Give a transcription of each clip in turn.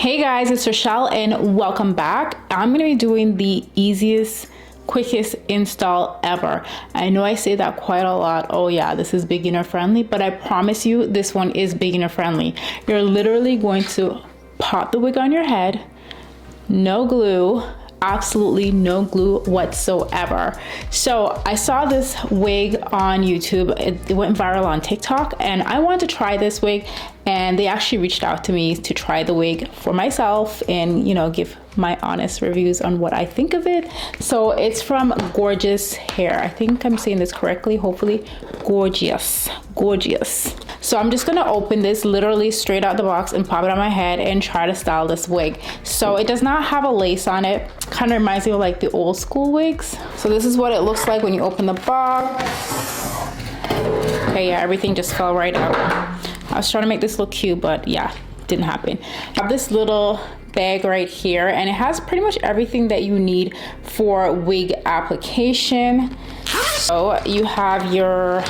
Hey guys, it's Rochelle and welcome back. I'm gonna be doing the easiest, quickest install ever. I know I say that quite a lot. Oh yeah, this is beginner friendly, but I promise you this one is beginner friendly. You're literally going to pop the wig on your head, no glue, absolutely no glue whatsoever. So I saw this wig on YouTube. It went viral on TikTok and I wanted to try this wig, and they actually reached out to me to try the wig for myself and, you know, give my honest reviews on what I think of it. So it's from Gorgius Hair. I think I'm saying this correctly, hopefully. Gorgius. So I'm just gonna open this literally straight out the box and pop it on my head and try to style this wig. So it does not have a lace on it. Kind of reminds me of like the old school wigs. So this is what it looks like when you open the box. Okay, yeah, everything just fell right out. I was trying to make this look cute, but yeah, didn't happen. I have this little bag right here and it has pretty much everything that you need for wig application. So you have your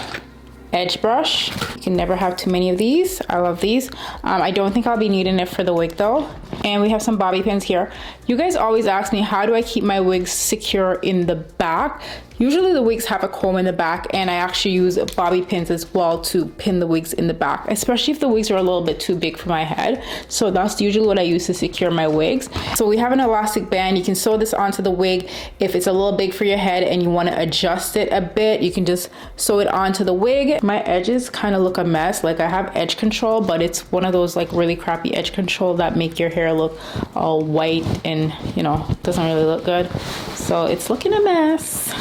edge brush. You can never have too many of these. I love these. I don't think I'll be needing it for the wig though. And we have some bobby pins here. You guys always ask me, how do I keep my wigs secure in the back? Usually the wigs have a comb in the back, and I actually use bobby pins as well to pin the wigs in the back, especially if the wigs are a little bit too big for my head. So that's usually what I use to secure my wigs. So we have an elastic band. You can sew this onto the wig. If it's a little big for your head and you want to adjust it a bit, you can just sew it onto the wig. My edges kind of look a mess. Like I have edge control, but it's one of those like really crappy edge control that make your hair look all white and, you know, doesn't really look good. So it's looking a mess.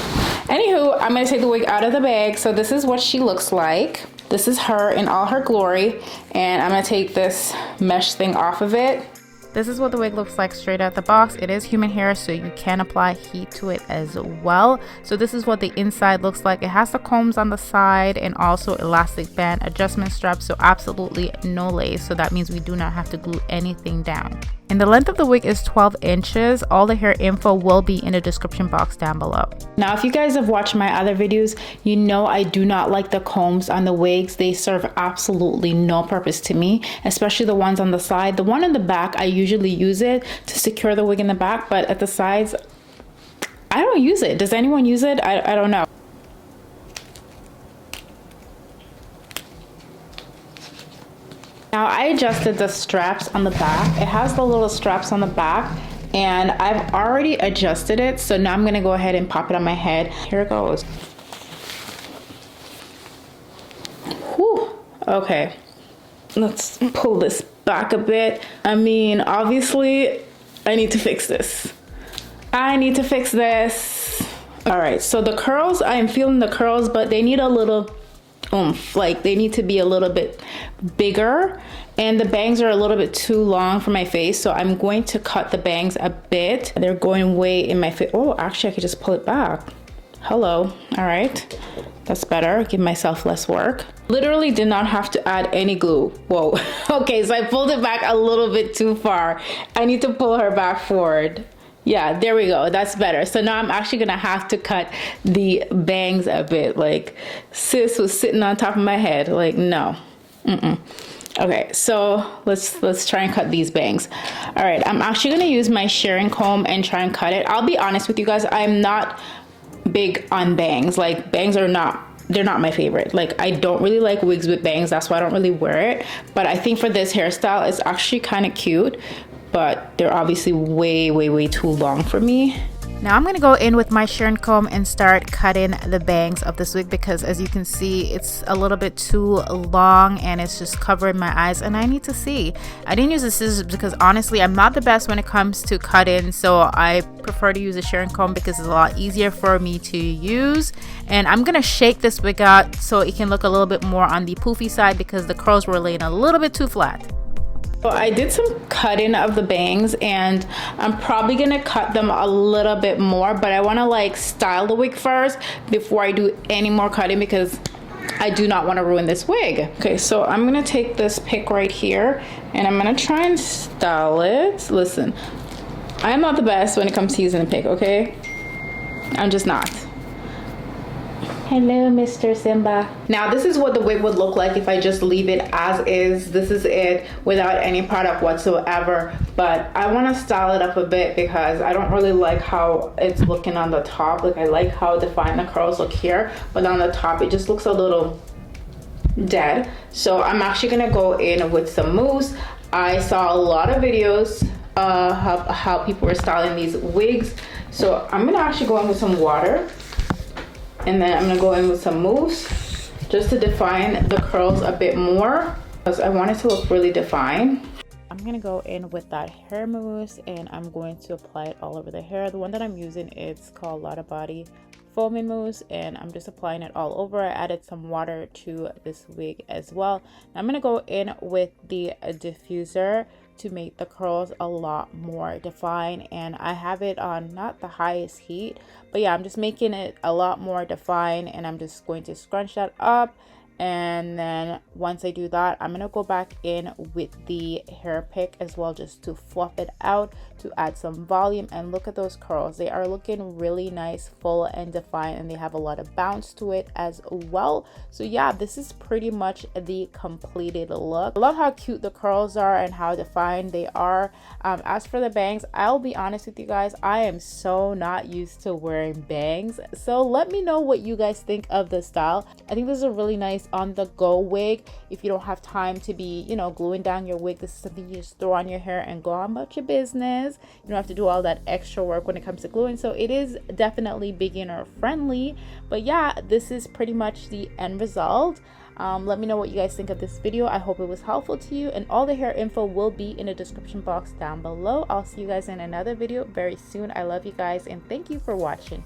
Anywho, I'm gonna take the wig out of the bag. So this is what she looks like. This is her in all her glory. And I'm gonna take this mesh thing off of it. This is what the wig looks like straight out the box. It is human hair, so you can apply heat to it as well. So this is what the inside looks like. It has the combs on the side and also elastic band adjustment straps, so absolutely no lace. So that means we do not have to glue anything down. And the length of the wig is 12 inches. All the hair info will be in the description box down below. Now, if you guys have watched my other videos, you know I do not like the combs on the wigs. They serve absolutely no purpose to me, especially the ones on the side. The one in the back, I usually use it to secure the wig in the back, but at the sides, I don't use it. Does anyone use it? I don't know. Now I adjusted the straps on the back. It has the little straps on the back and I've already adjusted it. So now I'm gonna go ahead and pop it on my head. Here it goes. Whew. Okay, let's pull this back a bit. I mean, obviously I need to fix this. All right, so the curls, I am feeling the curls, but they need a little oomph. Like they need to be a little bit bigger, and the bangs are a little bit too long for my face, so I'm going to cut the bangs a bit. They're going way in my face. Oh, actually I could just pull it back. Hello. All right, that's better. Give myself less work. Literally did not have to add any glue. Whoa. Okay, so I pulled it back a little bit too far. I need to pull her back forward. Yeah, there we go. That's better. So now I'm actually gonna have to cut the bangs a bit. Like sis was sitting on top of my head. Like no. Okay, so let's try and cut these bangs. All right, I'm actually gonna use my shearing comb and try and cut it. I'll be honest with you guys, I'm not big on bangs. Like bangs are not, they're not my favorite. Like I don't really like wigs with bangs. That's why I don't really wear it. But I think for this hairstyle, it's actually kind of cute. But they're obviously way too long for me. Now I'm gonna go in with my shearing comb and start cutting the bangs of this wig, because as you can see, it's a little bit too long and it's just covering my eyes and I need to see. I didn't use the scissors because honestly, I'm not the best when it comes to cutting, so I prefer to use a shearing comb because it's a lot easier for me to use. And I'm gonna shake this wig out so it can look a little bit more on the poofy side because the curls were laying a little bit too flat. So I did some cutting of the bangs and I'm probably gonna cut them a little bit more, but I wanna like style the wig first before I do any more cutting because I do not wanna ruin this wig. Okay, so I'm gonna take this pick right here and I'm gonna try and style it. Listen, I'm not the best when it comes to using a pick, okay? I'm just not. Hello, Mr. Simba. Now, this is what the wig would look like if I just leave it as is. This is it without any product whatsoever. But I want to style it up a bit because I don't really like how it's looking on the top. Like, I like how defined the curls look here, but on the top, it just looks a little dead. So I'm actually gonna go in with some mousse. I saw a lot of videos how people were styling these wigs. So I'm gonna actually go in with some water. And then I'm gonna go in with some mousse just to define the curls a bit more because I want it to look really defined. I'm gonna go in with that hair mousse and I'm going to apply it all over the hair. The one that I'm using is called Lotta Body Foaming Mousse, and I'm just applying it all over. I added some water to this wig as well. Now I'm gonna go in with the diffuser to make the curls a lot more defined, and I have it on not the highest heat, but yeah, I'm just making it a lot more defined, and I'm just going to scrunch that up. And then once I do that, I'm gonna go back in with the hair pick as well, just to fluff it out to add some volume. And look at those curls, they are looking really nice, full and defined, and they have a lot of bounce to it as well. So yeah, this is pretty much the completed look. I love how cute the curls are and how defined they are. As for the bangs, I'll be honest with you guys, I am so not used to wearing bangs, so let me know what you guys think of the style. I think this is a really nice on the go wig if you don't have time to be, you know, gluing down your wig. This is something you just throw on your hair and go on about your business. You don't have to do all that extra work when it comes to gluing, so it is definitely beginner friendly. But yeah, this is pretty much the end result. Let me know what you guys think of this video. I hope it was helpful to you, and all the hair info will be in the description box down below. I'll see you guys in another video very soon. I love you guys and thank you for watching.